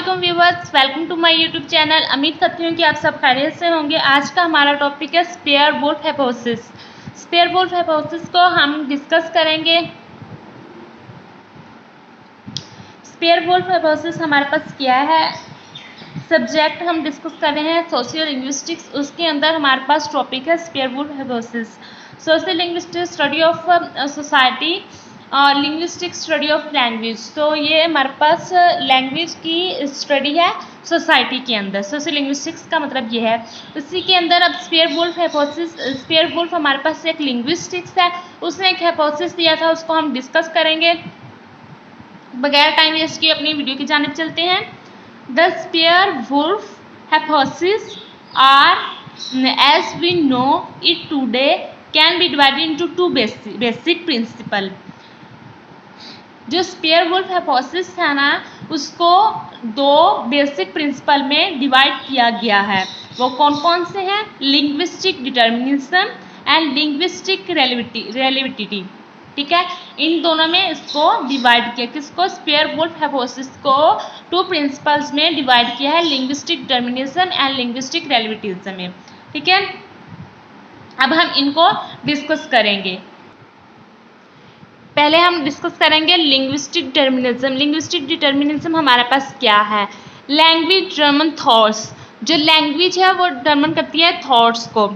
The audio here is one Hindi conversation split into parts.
वालेकुम viewers, welcome to my YouTube channel. उम्मीद करती हूँ कि आप सब खैरियत से होंगे। आज का हमारा टॉपिक है Sapir Whorf hypothesis. Sapir Whorf hypothesis को हम डिस्कस करेंगे। स्पेयर वुल्फ हाइपोथेसिस हमारे पास क्या है, सब्जेक्ट हम डिस्कस कर रहे हैं सोशियो लिंग्विस्टिक्स। उसके अंदर हमारे पास टॉपिक है Sapir Whorf hypothesis. Sociolinguistics study of society और लिंग्विस्टिक स्टडी ऑफ लैंग्वेज। तो ये हमारे पास लैंग्वेज की स्टडी है सोसाइटी के अंदर। सोशल लिंग्विस्टिक्स का मतलब ये है। इसी के अंदर अब Sapir Whorf hypothesis, Sapir Whorf हमारे पास एक लिंग्विस्टिक्स है, उसने एक हाइपोथेसिस दिया था, उसको हम डिस्कस करेंगे। बगैर टाइम वेस्ट किए अपनी वीडियो की जानिब चलते हैं। The Sapir Whorf hypothesis are as we know it today can be divided into two basic principle. जो स्पेयर वुल्फ हाइपोथेसिस है ना, उसको दो बेसिक प्रिंसिपल में डिवाइड किया गया है। वो कौन कौन से हैं? Linguistic determinism and linguistic relativity. ठीक है, इन दोनों में इसको डिवाइड किया। किसको? स्पेयर वुल्फ हाइपोथेसिस को टू प्रिंसिपल्स में डिवाइड किया है, linguistic determinism and linguistic relativism में। ठीक है, अब हम इनको डिस्कस करेंगे। पहले हम डिस्कस करेंगे लिंग्विस्टिक डिटर्मिनिज्म। लिंग्विस्टिक डिटर्मिनिज्म हमारे पास क्या है? Language determine thoughts. जो लैंग्वेज है वो डिटर्मिन करती है थॉट्स को।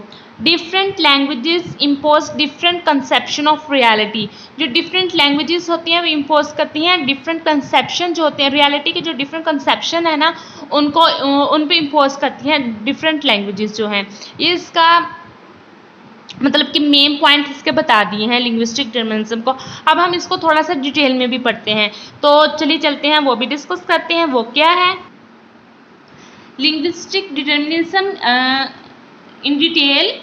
Different languages impose different conception of reality. जो डिफरेंट लैंग्वेजेस होती हैं वो इम्पोज करती हैं डिफरेंट कंसेप्शन जो होते हैं रियलिटी के। जो डिफरेंट कंसेप्शन है ना, उनको उन पे इम्पोज करती हैं डिफरेंट लैंग्वेजेस जो हैं। ये इसका मतलब कि मेन पॉइंट इसके बता दिए हैं लिंग्विस्टिक डिटर्मिनिज्म को। अब हम इसको थोड़ा सा डिटेल में भी पढ़ते हैं, तो चलिए चलते हैं, वो भी डिस्कस करते हैं। वो क्या है? Linguistic determinism in detail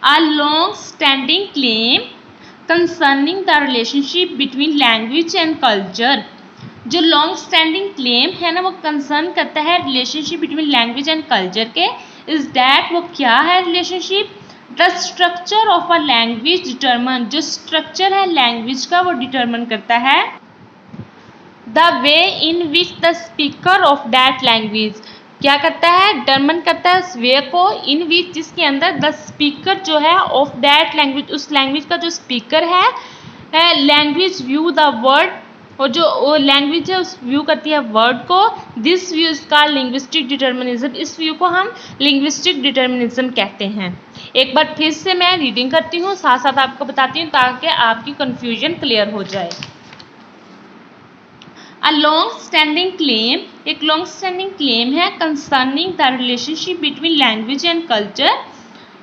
a long standing claim concerning the relationship between language and culture। जो लॉन्ग स्टैंडिंग क्लेम है ना, वो कंसर्न करता है relationship between language and culture के। इज दैट, वो क्या है relationship? The structure of a language determine. जो स्ट्रक्चर है लैंग्वेज का वो डिटरमन करता है the way in which the speaker of that language. क्या करता है? डिटरमन करता है उस वे को इन विच जिसके अंदर द स्पीकर जो है ऑफ दैट लैंग्वेज, उस लैंग्वेज का जो स्पीकर है लैंग्वेज व्यू द वर्ड, और जो लैंग्वेज है उस व्यू करती है वर्ड को। This view is called linguistic determinism. इस व्यू को हम लिंग्विस्टिक डिटर्मिनिज्म कहते हैं। एक बार फिर से मैं रीडिंग करती हूँ, साथ साथ आपको बताती हूँ ताकि आपकी कन्फ्यूजन क्लियर हो जाए। A long standing claim, एक long standing claim है concerning the relationship between language and culture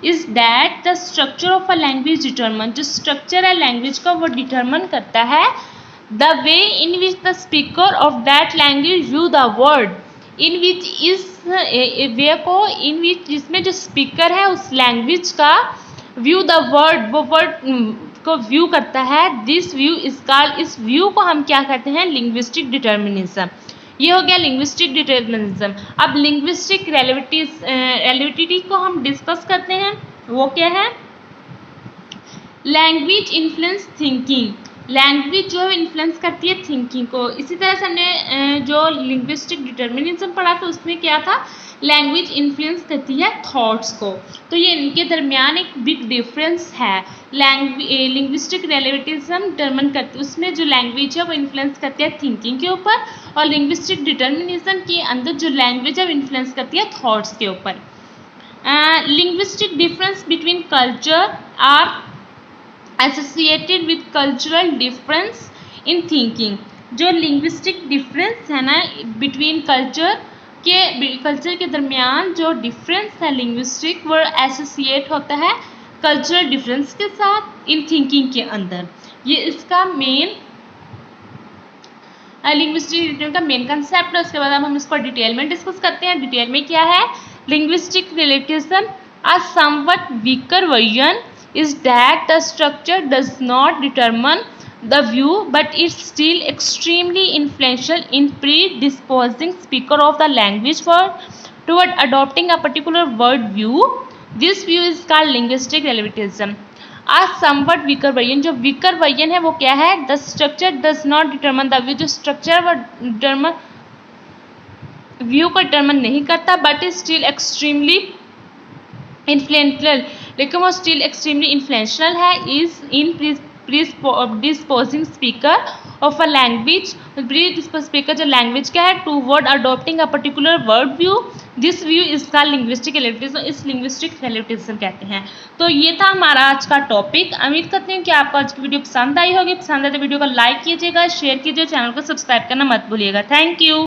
is that the structure of a language determine। जो structure है language का वो determine करता है the way in which the speaker of that language view the word। in which इस वे को in which जिसमें जो speaker है उस language का view the word, वो word को व्यू करता है। दिस व्यू इज कॉल्ड, इस व्यू को हम क्या कहते हैं? Linguistic determinism. ये हो गया लिंग्विस्टिक डिटर्मिनिज्म। अब लिंग्विस्टिक रिलेटिविटी को हम डिस्कस करते हैं। वो क्या है? Language influence thinking. लैंग्वेज जो है इन्फ्लुएंस करती है थिंकिंग को। इसी तरह से हमने जो लिंग्विस्टिक डिटर्मिनिज्म पढ़ा था उसमें क्या था? लैंग्वेज इन्फ्लुएंस करती है थॉट्स को। तो ये इनके दरमियान एक बिग डिफरेंस है। लिंग्विस्टिक रिलेटिविज्म डिटर्मिन करती है, उसमें जो लैंग्वेज है वो इन्फ्लुएंस करती है थिंकिंग के ऊपर, और लिंग्विस्टिक डिटर्मिनिज्म के अंदर जो लैंग्वेज है वो इन्फ्लुएंस करती है थॉट्स के ऊपर। Linguistic difference between culture are associated with cultural difference in thinking. जो लिंग्विस्टिक डिफरेंस है ना बिटवीन कल्चर के दरमियान जो डिफरेंस है लिंग्विस्टिक, वो एसोसिएट होता है कल्चरल डिफरेंस के साथ इन थिंकिंग के अंदर। ये इसका मेन लिंग्विस्टिक का मेन कंसेप्ट है। उसके बाद अब हम इसको डिटेल में डिस्कस करते हैं। डिटेल में क्या है? Linguistic relativism a somewhat weaker version is that the structure does not determine the view but it's still extremely influential in predisposing speaker of the language toward adopting a particular word view। This view is called linguistic relativism। a somewhat weaker version, जो weaker version है वो क्या है? the structure does not determine the view। जो structure वो determine व्यू को डिटरमिन नहीं करता, बट स्टिल एक्सट्रीमली इन्फ्लुएंशियल, लेकिन वो स्टिल एक्सट्रीमली इन्फ्लुएंशियल है, is in disposing speaker of a language, speaker जो लैंग्वेज का है, toward adopting a particular world view, this view is called linguistic relativism, इस लिंग्विस्टिक रिलेटिविज्म कहते हैं। तो ये था हमारा आज का टॉपिक। उम्मीद करते हैं कि आपको आज की वीडियो पसंद आई होगी। पसंद आए तो वीडियो को लाइक कीजिएगा, शेयर कीजिए, चैनल को सब्सक्राइब करना मत भूलिएगा। Thank you.